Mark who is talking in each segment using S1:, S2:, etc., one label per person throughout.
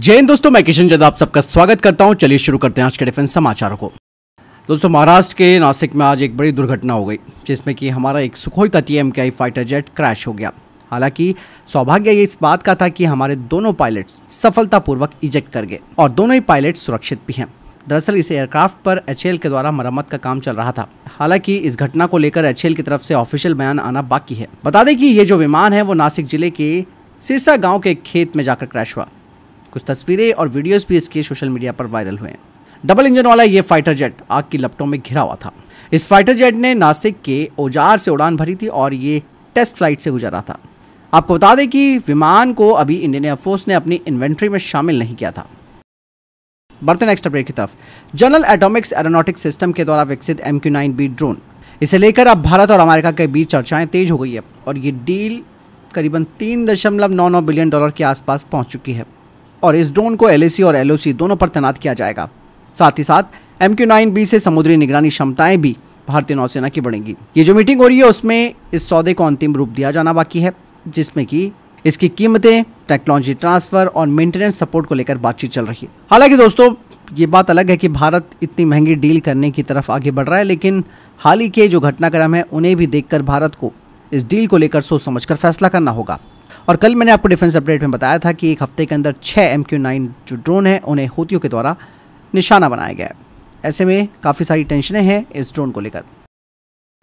S1: जय हिंद दोस्तों, मैं किशन जैद आप सबका स्वागत करता हूं। चलिए शुरू करते हैं आज के डिफेंस समाचारों को। दोस्तों, महाराष्ट्र के नासिक में आज एक बड़ी दुर्घटना हो गई जिसमें कि हमारा एक Sukhoi 30 MKI fighter jet crash हो गया। हालांकि सौभाग्य ये इस बात का था कि हमारे दोनों पायलट्स सफलतापूर्वक इजेक्ट कर गए और दोनों ही पायलट सुरक्षित भी हैं। दरअसल इस एयरक्राफ्ट पर HAL के द्वारा मरम्मत का काम चल रहा था। हालांकि इस घटना को लेकर HAL की तरफ से ऑफिशियल बयान आना बाकी है। बता दें कि ये जो विमान है वो नासिक जिले के सिरसा गांव के एक खेत में जाकर क्रैश हुआ। कुछ तस्वीरें और वीडियोस भी इसके सोशल मीडिया पर वायरल हुए हैं। डबल इंजन वाला ये फाइटर जेट आग की लपटों में घिरा हुआ था। इस फाइटर जेट ने नासिक के औजार से उड़ान भरी थी और ये टेस्ट फ्लाइट से गुजरा था। आपको बता दें कि विमान को अभी इंडियन एयरफोर्स ने अपनी इन्वेंट्री में शामिल नहीं किया था। बढ़ते नेक्स्ट अपडेट की तरफ। जनरल एटॉमिक्स एरोनॉटिक्स सिस्टम के द्वारा विकसित MQ-9B ड्रोन, इसे लेकर अब भारत और अमेरिका के बीच चर्चाएं तेज हो गई है और ये डील करीबन $3.99 बिलियन के आसपास पहुंच चुकी है और इस ड्रोन को LAC और LOC दोनों पर तैनात किया जाएगा। साथ ही साथ MQ-9B से समुद्री निगरानी क्षमताएं भी भारतीय नौसेना की बढ़ेंगी। ये जो मीटिंग हो रही है उसमें इस सौदे को अंतिम रूप दिया जाना बाकी है, जिसमें कि इसकी कीमतें, टेक्नोलॉजी ट्रांसफर और मेंटेनेंस सपोर्ट को लेकर बातचीत चल रही है। हालांकि दोस्तों, ये बात अलग है कि भारत इतनी महंगी डील करने की तरफ आगे बढ़ रहा है, लेकिन हाल ही के जो घटनाक्रम है उन्हें भी देखकर भारत को इस डील को लेकर सोच समझकर फैसला करना होगा। और कल मैंने आपको डिफेंस अपडेट में बताया था कि एक हफ्ते के अंदर 6 MQ-9 जो ड्रोन है उन्हें हूतियों के द्वारा निशाना बनाया गया है। ऐसे में काफ़ी सारी टेंशनें हैं इस ड्रोन को लेकर।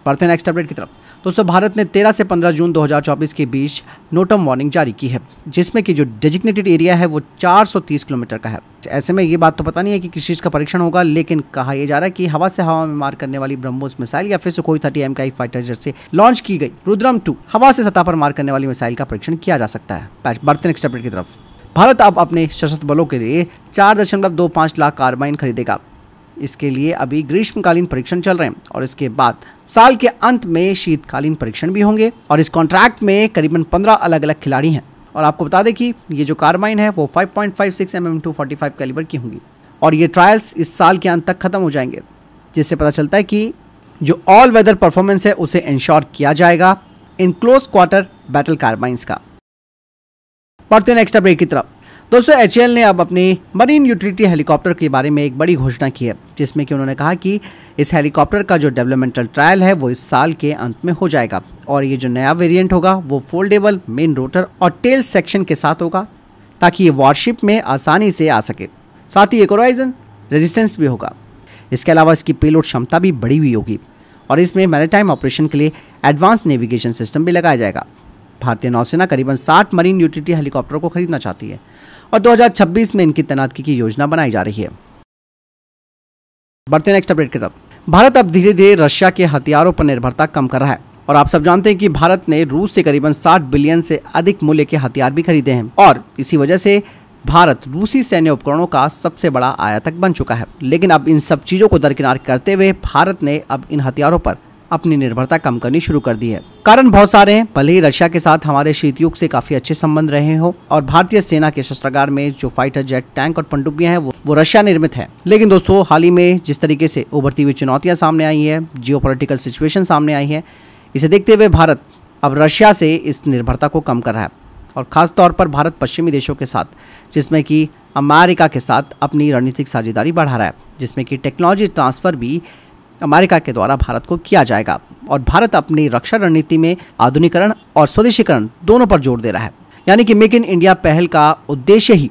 S1: बढ़ते हैं नेक्स्ट अपडेट की तरफ। दोस्तों, भारत ने 13 से 15 जून 2024 के बीच नोटम वार्निंग जारी की है, जिसमें कि जो डेजिग्नेटेड एरिया है वो 430 किलोमीटर का है। ऐसे में ये बात तो पता नहीं है कि किस चीज़ का परीक्षण होगा, लेकिन कहा यह जा रहा है कि हवा से हवा में मार करने वाली ब्रह्मोस मिसाइल या फिर सुखोई 30 MKI फाइटर जेट से लॉन्च की गई रुद्रम 2 हवा से सतह पर मार करने वाली मिसाइल का परीक्षण किया जा सकता है। बढ़ते नेक्स्ट अपडेट की तरफ। भारत अब अपने सशस्त्र बलों के लिए 4.25 लाख कार्बाइन खरीदेगा। इसके लिए अभी ग्रीष्मकालीन परीक्षण चल रहे हैं और इसके बाद साल के अंत में शीतकालीन परीक्षण भी होंगे और इस कॉन्ट्रैक्ट में करीबन 15 अलग अलग खिलाड़ी हैं। और आपको बता दें कि ये जो कार्बाइन है वो 5.56 mm 245 कैलिबर की होंगी और ये ट्रायल्स इस साल के अंत तक खत्म हो जाएंगे, जिससे पता चलता है कि जो ऑल वेदर परफॉर्मेंस है उसे इंश्योर किया जाएगा इन क्लोज क्वार्टर बैटल कार्बाइंस का। बढ़ते नेक्स्ट अपडेट की तरफ। दोस्तों, HAL ने अब अपने मरीन यूटिलिटी हेलीकॉप्टर के बारे में एक बड़ी घोषणा की है, जिसमें कि उन्होंने कहा कि इस हेलीकॉप्टर का जो डेवलपमेंटल ट्रायल है वो इस साल के अंत में हो जाएगा और ये जो नया वेरिएंट होगा वो फोल्डेबल मेन रोटर और टेल सेक्शन के साथ होगा ताकि ये वॉरशिप में आसानी से आ सके। साथ ही कोराइजन रेजिस्टेंस भी होगा। इसके अलावा इसकी पेलोड क्षमता भी बढ़ी हुई होगी और इसमें मैरीटाइम ऑपरेशन के लिए एडवांस नेविगेशन सिस्टम भी लगाया जाएगा। भारतीय नौसेना करीबन 60 मरीन यूटिलिटी हेलीकॉप्टर को खरीदना चाहती है और 2026 में इनकी तैनाती की योजना बनाई जा रही है। बढ़ते नेक्स्ट अपडेट की तरफ। भारत अब धीरे धीरे रशिया के हथियारों पर निर्भरता कम कर रहा है और आप सब जानते हैं कि भारत ने रूस से करीबन 60 बिलियन से अधिक मूल्य के हथियार भी खरीदे हैं और इसी वजह से भारत रूसी सैन्य उपकरणों का सबसे बड़ा आयातक बन चुका है। लेकिन अब इन सब चीजों को दरकिनार करते हुए भारत ने अब इन हथियारों पर अपनी निर्भरता कम करनी शुरू कर दी है। कारण बहुत सारे हैं। भले ही रशिया के साथ हमारे शीत युग से काफी अच्छे संबंध रहे हो और भारतीय सेना के शस्त्रागार में जो फाइटर जेट, टैंक और पनडुब्बियां हैं वो रशिया निर्मित है। लेकिन दोस्तों, हाल ही में जिस तरीके से उभरती हुई चुनौतियां सामने आई है, जियोपॉलिटिकल सिचुएशन सामने आई है, इसे देखते हुए भारत अब रशिया से इस निर्भरता को कम कर रहा है और खास तौर पर भारत पश्चिमी देशों के साथ, जिसमें कि अमेरिका के साथ अपनी रणनीतिक साझेदारी बढ़ा रहा है, जिसमें कि टेक्नोलॉजी ट्रांसफर भी अमेरिका के द्वारा भारत को किया जाएगा और भारत अपनी रक्षा रणनीति में आधुनिकीकरण और स्वदेशीकरण दोनों पर जोर दे रहा है। यानी कि मेक इन इंडिया पहल का उद्देश्य ही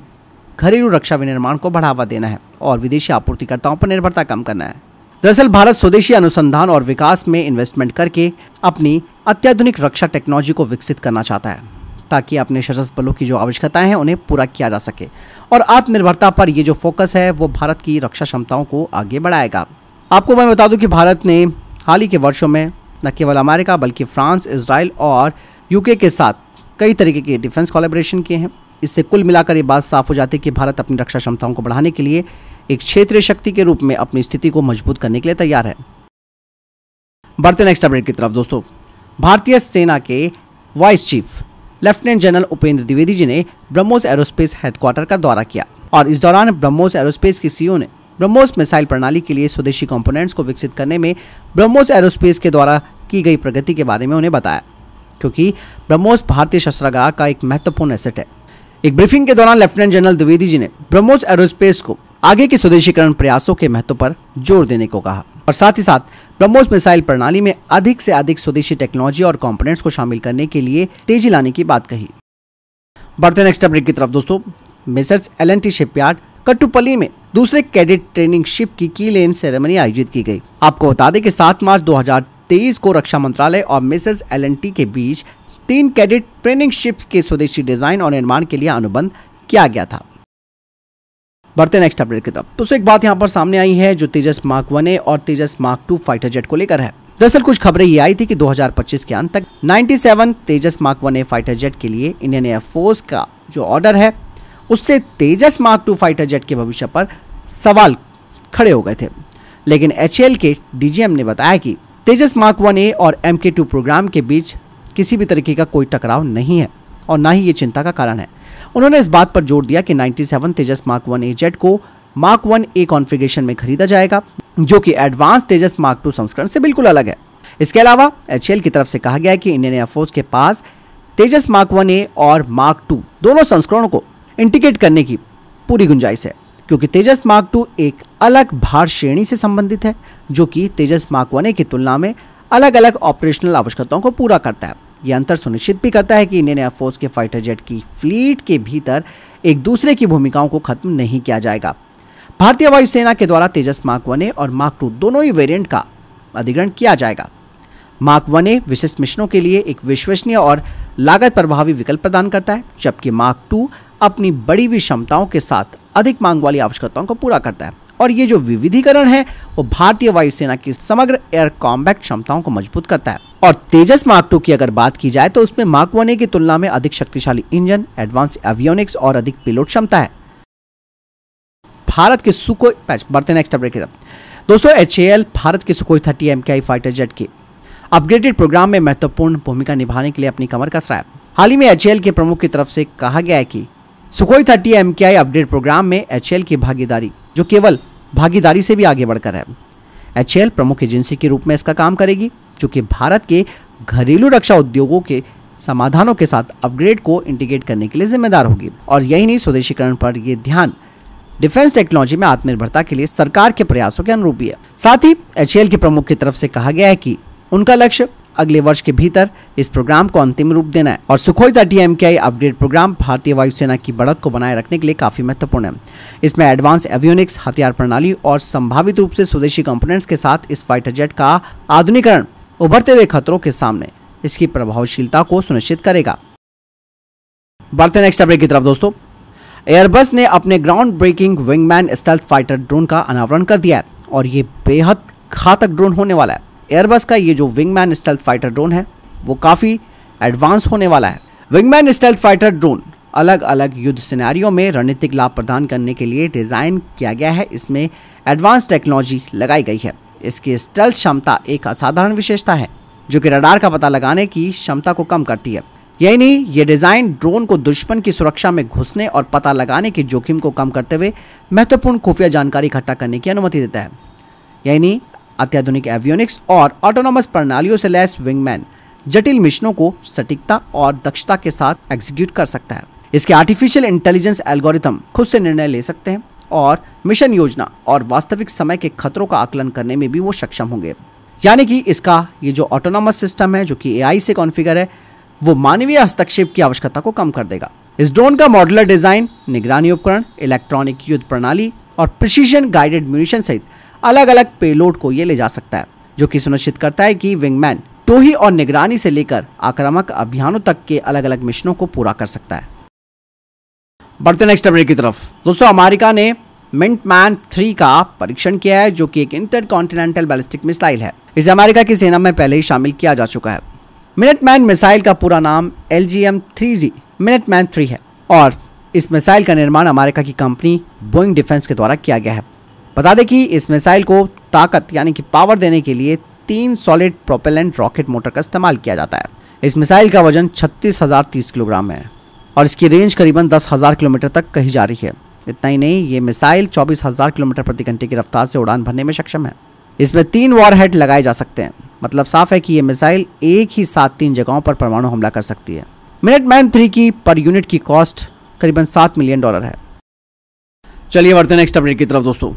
S1: घरेलू रक्षा विनिर्माण को बढ़ावा देना है और विदेशी आपूर्तिकर्ताओं पर निर्भरता कम करना है। दरअसल भारत स्वदेशी अनुसंधान और विकास में इन्वेस्टमेंट करके अपनी अत्याधुनिक रक्षा टेक्नोलॉजी को विकसित करना चाहता है ताकि अपने सशस्त्र बलों की जो आवश्यकताएं हैं उन्हें पूरा किया जा सके और आत्मनिर्भरता पर ये जो फोकस है वो भारत की रक्षा क्षमताओं को आगे बढ़ाएगा। आपको मैं बता दूं कि भारत ने हाल ही के वर्षों में न केवल अमेरिका बल्कि फ्रांस, इजराइल और UK के साथ कई तरीके के डिफेंस कोलैबोरेशन किए हैं। इससे कुल मिलाकर ये बात साफ हो जाती है कि भारत अपनी रक्षा क्षमताओं को बढ़ाने के लिए एक क्षेत्रीय शक्ति के रूप में अपनी स्थिति को मजबूत करने के लिए तैयार है। बढ़ते नेक्स्ट अपडेट की तरफ। दोस्तों, भारतीय सेना के vice chief lieutenant general Upendra Dwivedi ji ने ब्रह्मोस एरोस्पेस हेडक्वार्टर का दौरा किया और इस दौरान ब्रह्मोस एरोस्पेस की CEO ने ब्रह्मोस मिसाइल प्रणाली के लिए स्वदेशी कंपोनेंट्स को विकसित करने में ब्रह्मोस एरोस्पेस के द्वारा की गई प्रगति के बारे में उन्हें बताया, क्योंकि ब्रह्मोस भारतीय शस्त्रागार का एक महत्वपूर्ण एसेट है। एक ब्रीफिंग के दौरान लेफ्टिनेंट जनरल द्विवेदी जी ने ब्रह्मोस एरोस्पेस को आगे के स्वदेशीकरण प्रयासों के महत्व पर जोर देने को कहा और साथ ही साथ ब्रह्मोस मिसाइल प्रणाली में अधिक से अधिक स्वदेशी टेक्नोलॉजी और कंपोनेंट्स को शामिल करने के लिए तेजी लाने की बात कही। बढ़ते नेक्स्ट अपडेट की तरफ दोस्तों, मेसर्स एल&टी शिपयार्ड कट्टुपल्ली में दूसरे कैडेट ट्रेनिंग शिप की की लेन सेरेमनी आयोजित की गई। आपको बता दें कि 7 मार्च 2023 को रक्षा मंत्रालय और मेसर्स एल&टी के बीच 3 कैडेट ट्रेनिंग शिप्स के स्वदेशी डिजाइन और निर्माण के लिए अनुबंध किया गया था। बढ़ते नेक्स्ट अपडेट की तरफ। तो एक बात यहाँ पर सामने आई है जो तेजस मार्क 1A और तेजस मार्क 2 फाइटर जेट को लेकर है। दरअसल कुछ खबरें ये आई थी कि 2025 के अंत तक 97 तेजस मार्क 1A फाइटर जेट के लिए इंडियन एयरफोर्स का जो ऑर्डर है उससे तेजस मार्क 2 फाइटर जेट के भविष्य पर सवाल खड़े हो गए थे। लेकिन HAL के DGM ने बताया कि तेजस मार्क 1A और MK2 प्रोग्राम के बीच किसी भी तरीके का कोई टकराव नहीं है और ना ही ये चिंता का कारण है। उन्होंने इस बात पर जोर दिया कि 97 तेजस मार्क 1A जेट को मार्क 1A कॉन्फ़िगरेशन में खरीदा जाएगा जो कि एडवांस तेजस मार्क 2 संस्करण से बिल्कुल अलग है। इसके अलावा HAL की तरफ से कहा गया है कि इंडियन एयरफोर्स के पास तेजस मार्क 1A और मार्क 2 दोनों संस्करणों को इंटीग्रेट करने की पूरी गुंजाइश है क्योंकि तेजस मार्क 2 एक अलग भार श्रेणी से संबंधित है जो कि तेजस मार्क 1A की तुलना में अलग अलग ऑपरेशनल आवश्यकताओं को पूरा करता है। यह अंतर सुनिश्चित भी करता है कि इंडियन एयरफोर्स के फाइटर जेट की फ्लीट के भीतर एक दूसरे की भूमिकाओं को खत्म नहीं किया जाएगा। भारतीय वायुसेना के द्वारा तेजस मार्क 1A और मार्क 2 दोनों ही वेरिएंट का अधिग्रहण किया जाएगा। मार्क 1A विशिष्ट मिशनों के लिए एक विश्वसनीय और लागत प्रभावी विकल्प प्रदान करता है, जबकि मार्क 2 अपनी बढ़ी हुई क्षमताओं के साथ अधिक मांग वाली आवश्यकताओं को पूरा करता है। और ये जो विविधीकरण है वो भारतीय वायुसेना की समग्र एयर कॉम्बैट क्षमताओं को मजबूत करता है। और तेजस मार्क 2 की अगर बात की जाए तो उसमें मार्क 1A की तुलना में अधिक शक्तिशाली इंजन, एडवांस एवियोनिक्स और अधिक पेलोड क्षमता है। भारत के सुखोई बढ़ते नेक्स्ट अपडेट की तरफ दोस्तों, HAL भारत के सुखोई 30 MKI फाइटर जेट के अपग्रेडेड प्रोग्राम में महत्वपूर्ण भूमिका निभाने के लिए अपनी कमर कस रहा है। हाल ही में HAL के प्रमुख की तरफ से कहा गया है कि सुखोई 30 MKI अपग्रेड प्रोग्राम में HAL की भागीदारी जो केवल भागीदारी से भी आगे बढ़कर है। HAL प्रमुख एजेंसी के रूप में इसका काम करेगी जो कि भारत के घरेलू रक्षा उद्योगों के समाधानों के साथ अपग्रेड को इंटीग्रेट करने के लिए जिम्मेदार होगी। और यही नहीं, स्वदेशीकरण पर यह ध्यान डिफेंस टेक्नोलॉजी में आत्मनिर्भरता के लिए सरकार के प्रयासों के अनुरूप भी है। साथ ही HAL के प्रमुख की तरफ से कहा गया है कि उनका लक्ष्य अगले वर्ष के भीतर इस प्रोग्राम को अंतिम रूप देना है। और सुखोई 30 MKI अपग्रेड प्रोग्राम भारतीय वायुसेना की बढ़त को बनाए रखने के लिए काफी महत्वपूर्ण है। इसमें एडवांस एवियोनिक्स, हथियार प्रणाली और संभावित रूप से स्वदेशी कंपोनेंट्स के साथ इस फाइटर जेट का आधुनिकीकरण उभरते हुए खतरों के सामने इसकी प्रभावशीलता को सुनिश्चित करेगा। बढ़ते नेक्स्ट अपडेट की तरफ दोस्तों, एयरबस ने अपने ground breaking wingman stealth fighter drone का अनावरण कर दिया है और ये बेहद घातक ड्रोन होने वाला है। एयरबस का ये जो विंगमैन स्टेल्थ फाइटर ड्रोन है वो काफ़ी एडवांस होने वाला है। विंगमैन स्टेल्थ फाइटर ड्रोन अलग अलग युद्ध सिनेरियो में रणनीतिक लाभ प्रदान करने के लिए डिज़ाइन किया गया है। इसमें एडवांस टेक्नोलॉजी लगाई गई है। इसकी स्टेल्थ क्षमता एक असाधारण विशेषता है जो कि रडार का पता लगाने की क्षमता को कम करती है। यही नहीं, ये डिज़ाइन ड्रोन को दुश्मन की सुरक्षा में घुसने और पता लगाने के जोखिम को कम करते हुए महत्वपूर्ण खुफिया जानकारी इकट्ठा करने की अनुमति देता है। यही नहीं, अत्याधुनिक एवियोनिक्स और ऑटोनोमस प्रणालियों से लैस विंगमैन जटिल मिशनों को सटीकता और दक्षता के साथ एग्जीक्यूट कर सकता है। इसके आर्टिफिशियल इंटेलिजेंस एल्गोरिथम खुद से निर्णय ले सकते हैं और मिशन योजना और वास्तविक समय के खतरों का आकलन करने में भी वो सक्षम होंगे। यानी कि इसका ये जो ऑटोनोमस सिस्टम है जो कि AI से कॉन्फ़िगर है वो मानवीय हस्तक्षेप की आवश्यकता को कम कर देगा। इस ड्रोन का मॉड्यूलर डिजाइन, निगरानी उपकरण, इलेक्ट्रॉनिक युद्ध प्रणाली और प्रिसीजन गाइडेड म्यूनिशन सहित अलग अलग पेलोड को ये ले जा सकता है जो कि सुनिश्चित करता है कि विंगमैन टोही और निगरानी से लेकर आक्रामक अभियानों तक के अलग अलग मिशनों को पूरा कर सकता है। बढ़ते नेक्स्ट अपडेट की तरफ दोस्तों, अमेरिका ने मिनटमैन 3 का परीक्षण किया है जो कि एक इंटरकॉन्टिनेंटल बैलिस्टिक मिसाइल है। इसे अमेरिका की सेना में पहले ही शामिल किया जा चुका है। मिनटमैन मिसाइल का पूरा नाम LGM-3Z मिनटमैन 3 है और इस मिसाइल का निर्माण अमेरिका की कंपनी बोइंग डिफेंस के द्वारा किया गया है। बता दें कि इस मिसाइल को ताकत यानी कि पावर देने के लिए 3 सॉलिड प्रोपेलेंट रॉकेट मोटर का इस्तेमाल किया जाता है। इस मिसाइल का वजन 36,030 किलोग्राम है और इसकी रेंज करीबन 10,000 किलोमीटर तक कही जा रही है। इतना ही नहीं, ये मिसाइल 24,000 किलोमीटर प्रति घंटे की रफ्तार से उड़ान भरने में सक्षम है। इसमें 3 वॉरहेड लगाए जा सकते हैं। मतलब साफ है कि ये मिसाइल एक ही साथ 3 जगहों पर परमाणु हमला कर सकती है। मिनटमैन 3 की पर यूनिट की कॉस्ट करीबन $7 मिलियन है। चलिए बढ़ते हैं नेक्स्ट अपडेट की तरफ दोस्तों।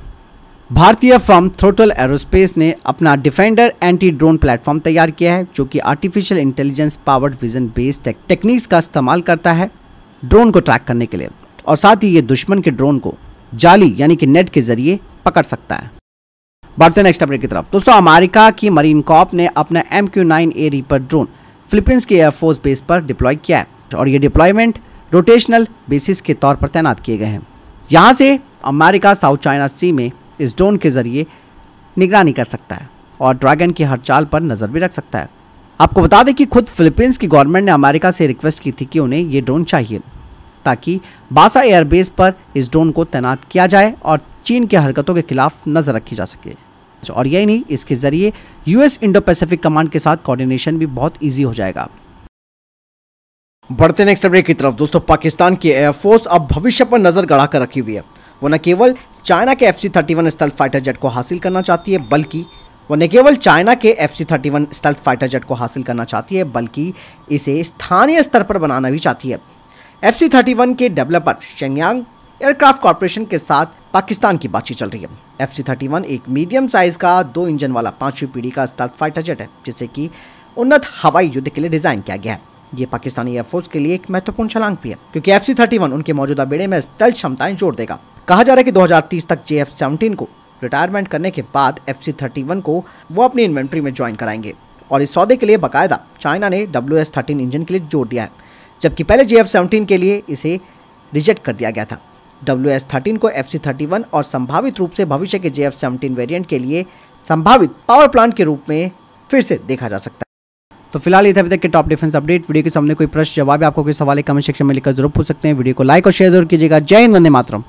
S1: भारतीय फर्म थ्रोटल एरोस्पेस ने अपना डिफेंडर एंटी ड्रोन प्लेटफॉर्म तैयार किया है, जो कि artificial intelligence powered vision based techniques का इस्तेमाल करता है ड्रोन को ट्रैक करने के लिए, और साथ ही ये दुश्मन के ड्रोन को जाली यानी कि नेट के जरिए पकड़ सकता है। बढ़ते हैं नेक्स्ट अपडेट की तरफ दोस्तों। अमेरिका की मरीन कॉर्प ने अपना MQ-9A रीपर ड्रोन फिलीपींस के एयरफोर्स बेस पर डिप्लॉय किया है, और ये डिप्लॉयमेंट रोटेशनल बेसिस के तौर पर तैनात किए गए हैं। यहाँ से अमेरिका साउथ चाइना सी में इस ड्रोन के जरिए निगरानी कर सकता है और ड्रैगन की हर चाल पर नज़र भी रख सकता है। आपको बता दें कि खुद फिलीपींस की गवर्नमेंट ने अमेरिका से रिक्वेस्ट की थी कि उन्हें ये ड्रोन चाहिए, ताकि बासा एयरबेस पर इस ड्रोन को तैनात किया जाए और चीन की हरकतों के खिलाफ नज़र रखी जा सके। और यही नहीं, इसके जरिए US इंडो पैसिफिक कमांड के साथ कोऑर्डिनेशन भी बहुत ईजी हो जाएगा। बढ़ते नेक्स्ट अपडेट की तरफ दोस्तों। पाकिस्तान की एयरफोर्स अब भविष्य पर नजर गड़ाकर रखी हुई है। वो न केवल चाइना के FC-31 स्टेल्थ फाइटर जेट को हासिल करना चाहती है, बल्कि वो न केवल चाइना के FC-31 स्टेल्थ फाइटर जेट को हासिल करना चाहती है, बल्कि इसे स्थानीय स्तर पर बनाना भी चाहती है। FC-31 के डेवलपर शेंगयांग एयरक्राफ्ट कॉर्पोरेशन के साथ पाकिस्तान की बातचीत चल रही है। FC-31 एक मीडियम साइज का 2 इंजन वाला 5वीं पीढ़ी का स्टेल्थ फाइटर जेट है, जिसे कि उन्नत हवाई युद्ध के लिए डिजाइन किया गया है। ये पाकिस्तानी एयरफोर्स के लिए एक महत्वपूर्ण छलांग भी है, क्योंकि FC-31 उनके मौजूदा बेड़े में स्टेल्थ क्षमताएं जोड़ देगा। कहा जा रहा है कि 2030 तक JF-17 को रिटायरमेंट करने के बाद FC-31 को वो अपनी इन्वेंट्री में ज्वाइन कराएंगे, और इस सौदे के लिए बाकायदा चाइना ने WS-13 इंजन के लिए जोड़ दिया है, जबकि पहले JF-17 के लिए इसे रिजेक्ट कर दिया गया था। WS-13 को FC-31 और संभावित रूप से भविष्य के JF-17 वेरिएंट के लिए संभावित पावर प्लांट के रूप में फिर से देखा जा सकता है। तो फिलहाल ये थे अभी तक के टॉप डिफेंस अपडेट। वीडियो के सामने कोई प्रश्न जवाब आपको कोई सवाल है कमेंट सेक्शन में लिखकर जरूर पूछ सकते हैं। वीडियो को लाइक और शेयर जरूर कीजिएगा। जय हिंद, वंदे मातरम।